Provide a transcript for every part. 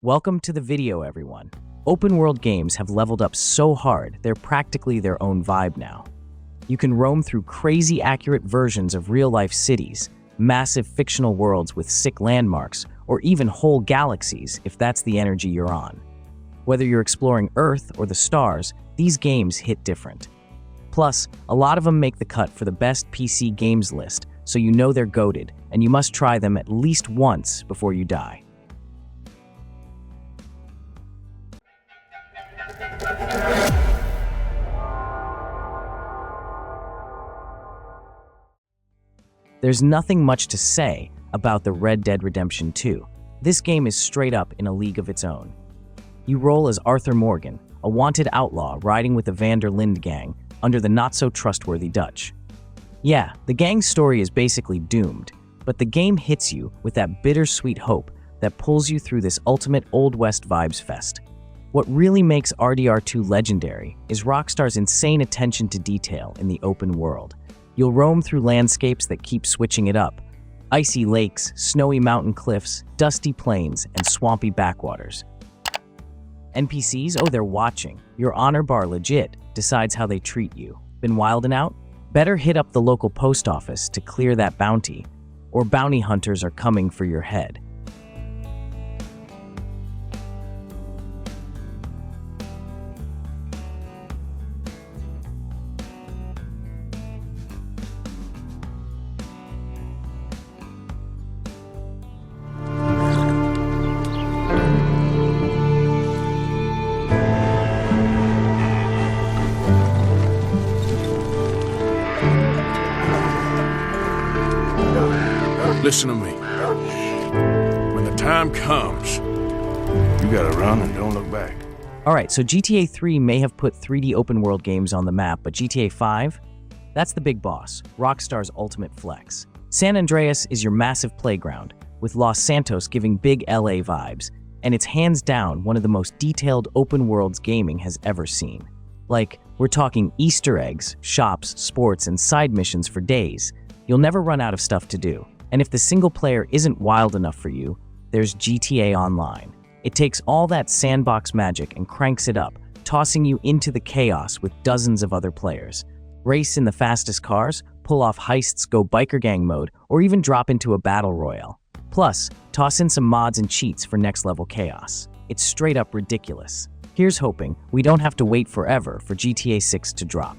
Welcome to the video, everyone. Open world games have leveled up so hard, they're practically their own vibe now. You can roam through crazy accurate versions of real-life cities, massive fictional worlds with sick landmarks, or even whole galaxies if that's the energy you're on. Whether you're exploring Earth or the stars, these games hit different. Plus, a lot of them make the cut for the best PC games list, so you know they're goated, and you must try them at least once before you die. There's nothing much to say about the Red Dead Redemption 2. This game is straight up in a league of its own. You roll as Arthur Morgan, a wanted outlaw riding with the Van der Linde gang under the not-so-trustworthy Dutch. Yeah, the gang's story is basically doomed, but the game hits you with that bittersweet hope that pulls you through this ultimate Old West vibes fest. What really makes RDR2 legendary is Rockstar's insane attention to detail in the open world. You'll roam through landscapes that keep switching it up. Icy lakes, snowy mountain cliffs, dusty plains, and swampy backwaters. NPCs, oh, they're watching. Your honor bar legit decides how they treat you. Been wildin' out? Better hit up the local post office to clear that bounty, or bounty hunters are coming for your head. Listen to me. When the time comes, you gotta run and don't look back. Alright, so GTA 3 may have put 3D open world games on the map, but GTA 5? That's the big boss, Rockstar's ultimate flex. San Andreas is your massive playground, with Los Santos giving big LA vibes, and it's hands down one of the most detailed open worlds gaming has ever seen. Like, we're talking Easter eggs, shops, sports, and side missions for days. You'll never run out of stuff to do. And if the single player isn't wild enough for you, there's GTA Online. It takes all that sandbox magic and cranks it up, tossing you into the chaos with dozens of other players. Race in the fastest cars, pull off heists, go biker gang mode, or even drop into a battle royale. Plus, toss in some mods and cheats for next level chaos. It's straight up ridiculous. Here's hoping we don't have to wait forever for GTA 6 to drop.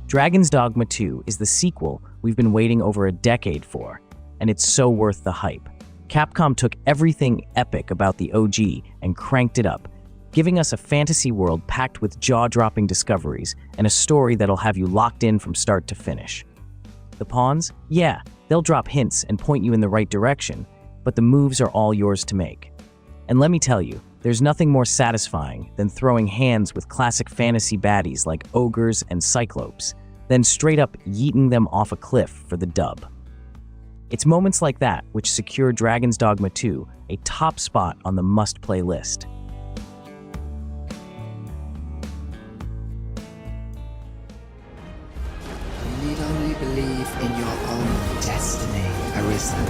Dragon's Dogma 2 is the sequel we've been waiting over a decade for, and it's so worth the hype. Capcom took everything epic about the OG and cranked it up, giving us a fantasy world packed with jaw-dropping discoveries and a story that'll have you locked in from start to finish. The pawns? Yeah, they'll drop hints and point you in the right direction, but the moves are all yours to make. And let me tell you, there's nothing more satisfying than throwing hands with classic fantasy baddies like ogres and cyclopes, then straight up yeeting them off a cliff for the dub. It's moments like that which secure Dragon's Dogma 2 a top spot on the must-play list. You need only believe in your own destiny, Arisen.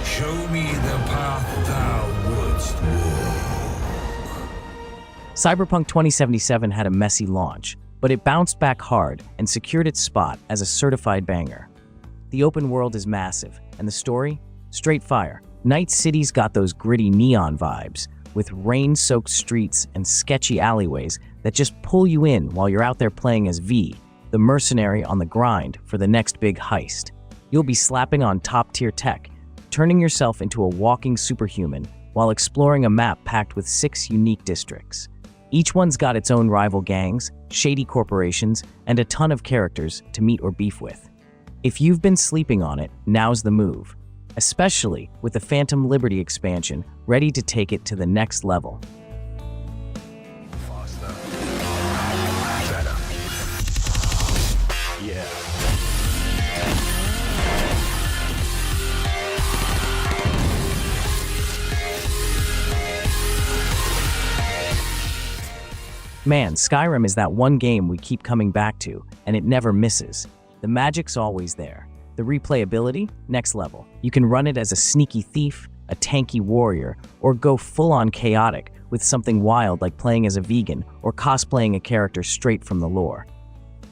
Show me the path thou wouldst walk. Cyberpunk 2077 had a messy launch, but it bounced back hard and secured its spot as a certified banger. The open world is massive, and the story? Straight fire. Night City's got those gritty neon vibes, with rain-soaked streets and sketchy alleyways that just pull you in while you're out there playing as V, the mercenary on the grind for the next big heist. You'll be slapping on top-tier tech, turning yourself into a walking superhuman while exploring a map packed with 6 unique districts. Each one's got its own rival gangs, shady corporations, and a ton of characters to meet or beef with. If you've been sleeping on it, now's the move, especially with the Phantom Liberty expansion ready to take it to the next level. Faster. Better. Yeah. Man, Skyrim is that one game we keep coming back to, and it never misses. The magic's always there. The replayability, next level. You can run it as a sneaky thief, a tanky warrior, or go full-on chaotic with something wild like playing as a vegan or cosplaying a character straight from the lore.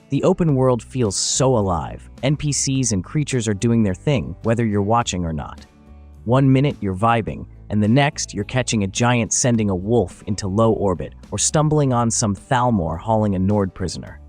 The open world feels so alive. NPCs and creatures are doing their thing, whether you're watching or not. 1 minute you're vibing, and the next you're catching a giant sending a wolf into low orbit or stumbling on some Thalmor hauling a Nord prisoner.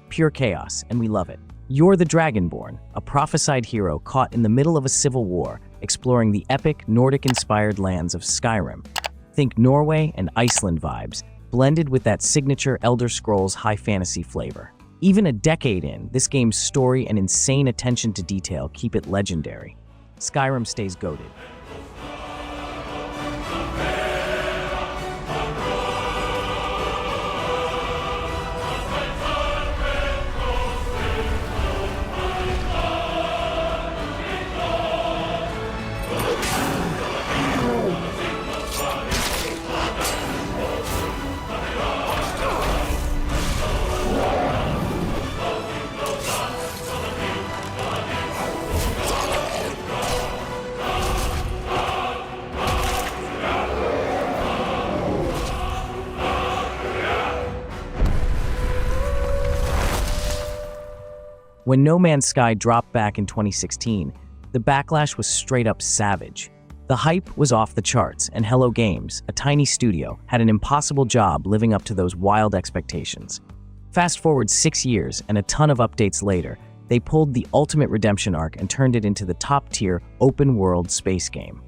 Pure chaos, and we love it. You're the Dragonborn, a prophesied hero caught in the middle of a civil war, exploring the epic Nordic-inspired lands of Skyrim. Think Norway and Iceland vibes, blended with that signature Elder Scrolls high fantasy flavor. Even a decade in, this game's story and insane attention to detail keep it legendary. Skyrim stays goated. When No Man's Sky dropped back in 2016, the backlash was straight up savage. The hype was off the charts, and Hello Games, a tiny studio, had an impossible job living up to those wild expectations. Fast forward 6 years and a ton of updates later, they pulled the ultimate redemption arc and turned it into the top-tier open-world space game.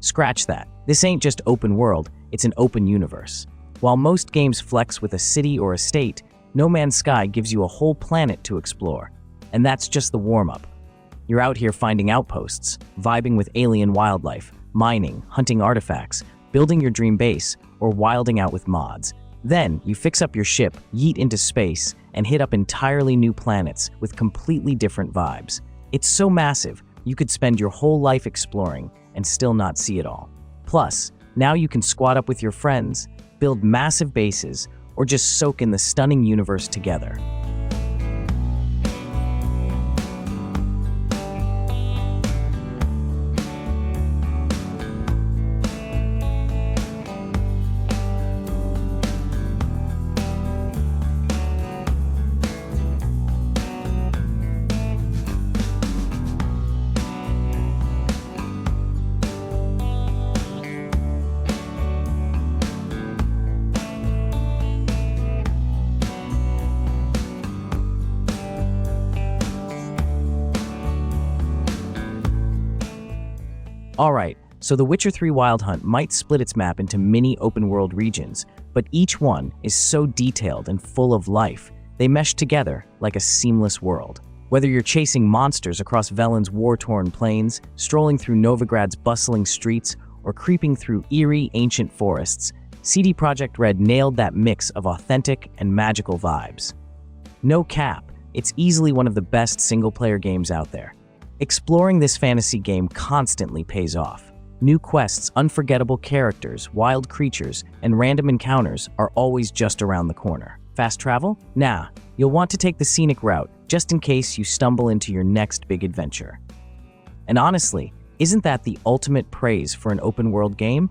Scratch that. This ain't just open world, it's an open universe. While most games flex with a city or a state, No Man's Sky gives you a whole planet to explore. And that's just the warm-up. You're out here finding outposts, vibing with alien wildlife, mining, hunting artifacts, building your dream base, or wilding out with mods. Then, you fix up your ship, yeet into space, and hit up entirely new planets with completely different vibes. It's so massive, you could spend your whole life exploring and still not see it all. Plus, now you can squad up with your friends, build massive bases, or just soak in the stunning universe together. Alright, so The Witcher 3 Wild Hunt might split its map into mini open-world regions, but each one is so detailed and full of life, they mesh together like a seamless world. Whether you're chasing monsters across Velen's war-torn plains, strolling through Novigrad's bustling streets, or creeping through eerie, ancient forests, CD Projekt Red nailed that mix of authentic and magical vibes. No cap, it's easily one of the best single-player games out there. Exploring this fantasy game constantly pays off. New quests, unforgettable characters, wild creatures, and random encounters are always just around the corner. Fast travel? Nah, you'll want to take the scenic route just in case you stumble into your next big adventure. And honestly, isn't that the ultimate praise for an open-world game?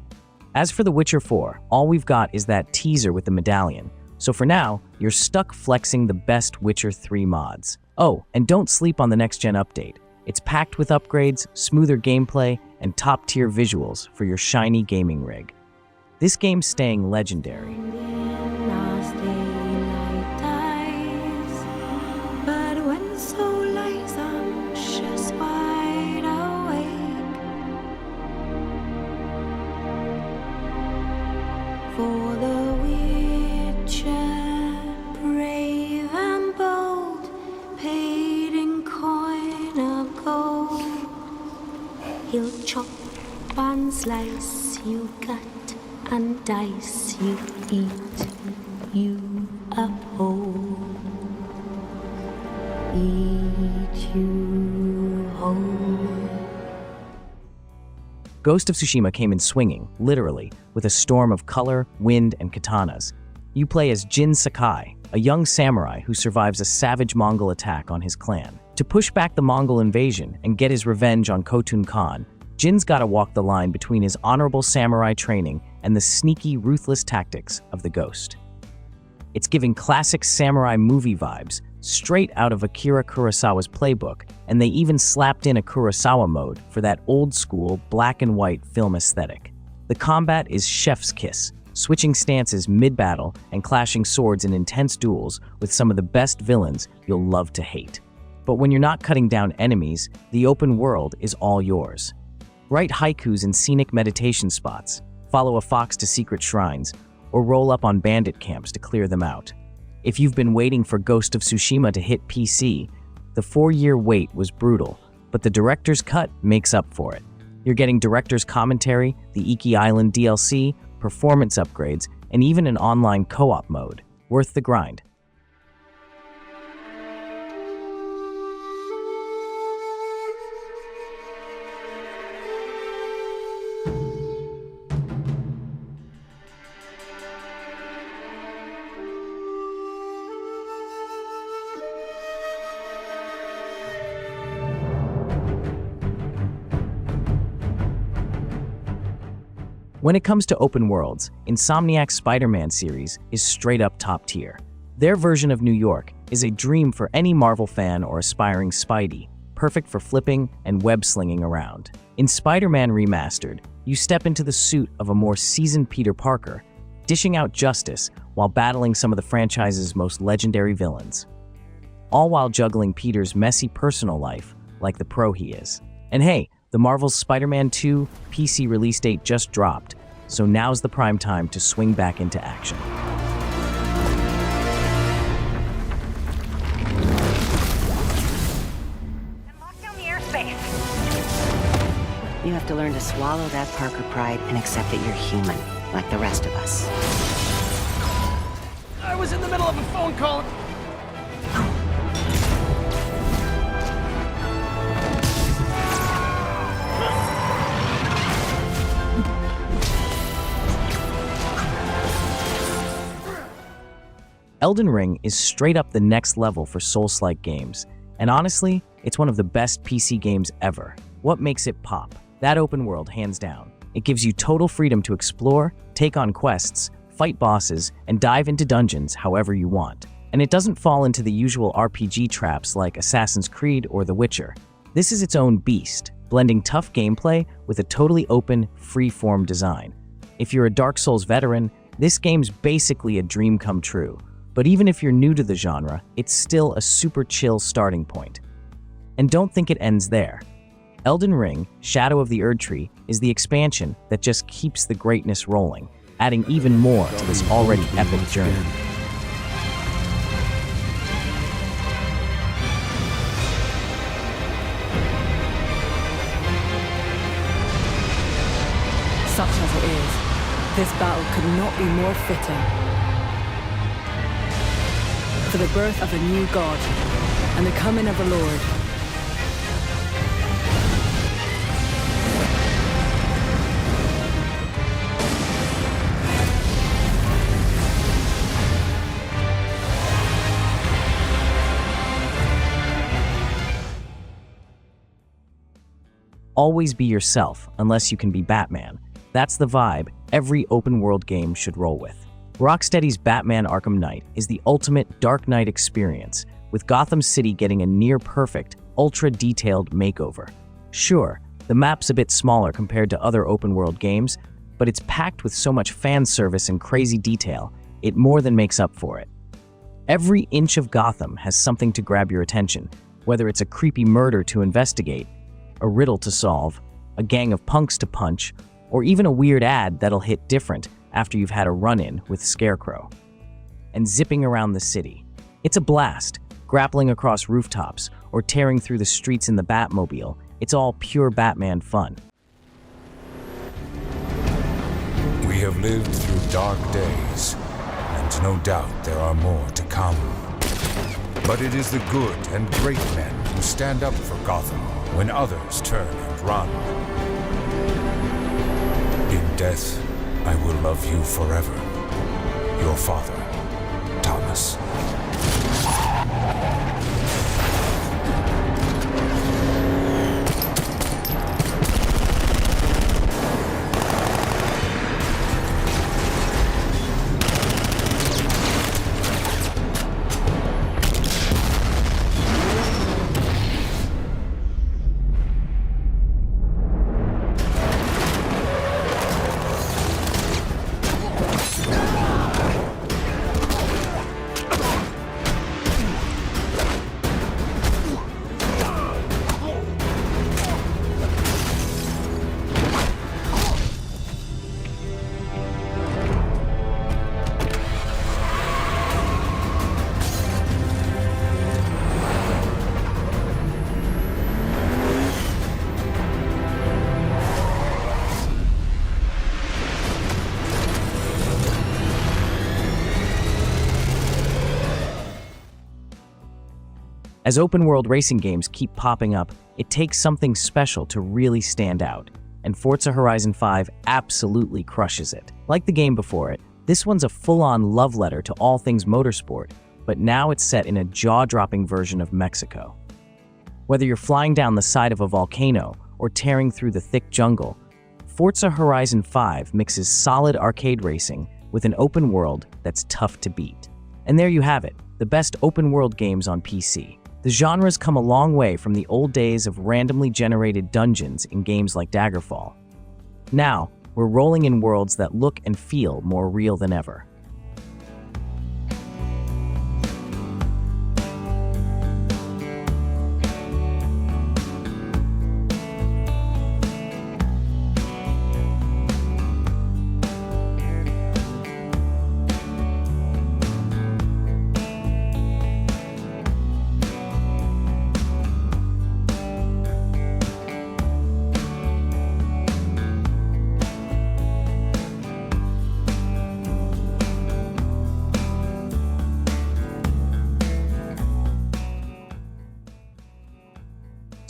As for The Witcher 4, all we've got is that teaser with the medallion. So for now, you're stuck flexing the best Witcher 3 mods. Oh, and don't sleep on the next-gen update. It's packed with upgrades, smoother gameplay, and top-tier visuals for your shiny gaming rig. This game's staying legendary. For the Witcher, brave and bold, paid in coin of gold. He'll chop and slice, you cut and dice, you eat, you uphold. Eat you whole. Ghost of Tsushima came in swinging, literally, with a storm of color, wind, and katanas. You play as Jin Sakai, a young samurai who survives a savage Mongol attack on his clan. To push back the Mongol invasion and get his revenge on Khotun Khan, Jin's gotta walk the line between his honorable samurai training and the sneaky, ruthless tactics of the Ghost. It's giving classic samurai movie vibes, straight out of Akira Kurosawa's playbook, and they even slapped in a Kurosawa mode for that old-school black and white film aesthetic. The combat is chef's kiss, switching stances mid-battle and clashing swords in intense duels with some of the best villains you'll love to hate. But when you're not cutting down enemies, the open world is all yours. Write haikus in scenic meditation spots, follow a fox to secret shrines, or roll up on bandit camps to clear them out. If you've been waiting for Ghost of Tsushima to hit PC, the 4-year wait was brutal, but the director's cut makes up for it. You're getting director's commentary, the Iki Island DLC, performance upgrades, and even an online co-op mode. Worth the grind. When it comes to open worlds, Insomniac's Spider-Man series is straight up top tier. Their version of New York is a dream for any Marvel fan or aspiring Spidey, perfect for flipping and web-slinging around. In Spider-Man Remastered, you step into the suit of a more seasoned Peter Parker, dishing out justice while battling some of the franchise's most legendary villains. All while juggling Peter's messy personal life like the pro he is. And hey, the Marvel's Spider-Man 2 PC release date just dropped, so now's the prime time to swing back into action. And lock down the airspace. You have to learn to swallow that Parker pride and accept that you're human, like the rest of us. I was in the middle of a phone call. Elden Ring is straight up the next level for Souls-like games, and honestly, it's one of the best PC games ever. What makes it pop? That open world, hands down. It gives you total freedom to explore, take on quests, fight bosses, and dive into dungeons however you want. And it doesn't fall into the usual RPG traps like Assassin's Creed or The Witcher. This is its own beast, blending tough gameplay with a totally open, free-form design. If you're a Dark Souls veteran, this game's basically a dream come true. But even if you're new to the genre, it's still a super chill starting point. And don't think it ends there. Elden Ring, Shadow of the Erdtree, is the expansion that just keeps the greatness rolling, adding even more to this already epic journey. Such as it is, this battle could not be more fitting. For the birth of a new god and the coming of a Lord. Always be yourself, unless you can be Batman. That's the vibe every open-world game should roll with. Rocksteady's Batman Arkham Knight is the ultimate Dark Knight experience, with Gotham City getting a near-perfect, ultra-detailed makeover. Sure, the map's a bit smaller compared to other open-world games, but it's packed with so much fan service and crazy detail, it more than makes up for it. Every inch of Gotham has something to grab your attention, whether it's a creepy murder to investigate, a riddle to solve, a gang of punks to punch, or even a weird ad that'll hit different after you've had a run-in with Scarecrow. And zipping around the city. It's a blast, grappling across rooftops or tearing through the streets in the Batmobile. It's all pure Batman fun. We have lived through dark days, and no doubt there are more to come. But it is the good and great men who stand up for Gotham when others turn and run. In death, I will love you forever. Your father. us. As open-world racing games keep popping up, it takes something special to really stand out, and Forza Horizon 5 absolutely crushes it. Like the game before it, this one's a full-on love letter to all things motorsport, but now it's set in a jaw-dropping version of Mexico. Whether you're flying down the side of a volcano or tearing through the thick jungle, Forza Horizon 5 mixes solid arcade racing with an open world that's tough to beat. And there you have it, the best open-world games on PC. The genre's come a long way from the old days of randomly generated dungeons in games like Daggerfall. Now, we're rolling in worlds that look and feel more real than ever.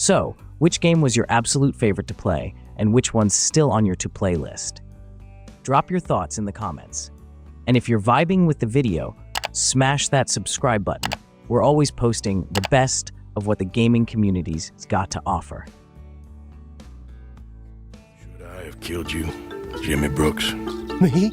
So, which game was your absolute favorite to play, and which one's still on your to-play list? Drop your thoughts in the comments. And if you're vibing with the video, smash that subscribe button. We're always posting the best of what the gaming community's got to offer. Should I have killed you, Jimmy Brooks? Me?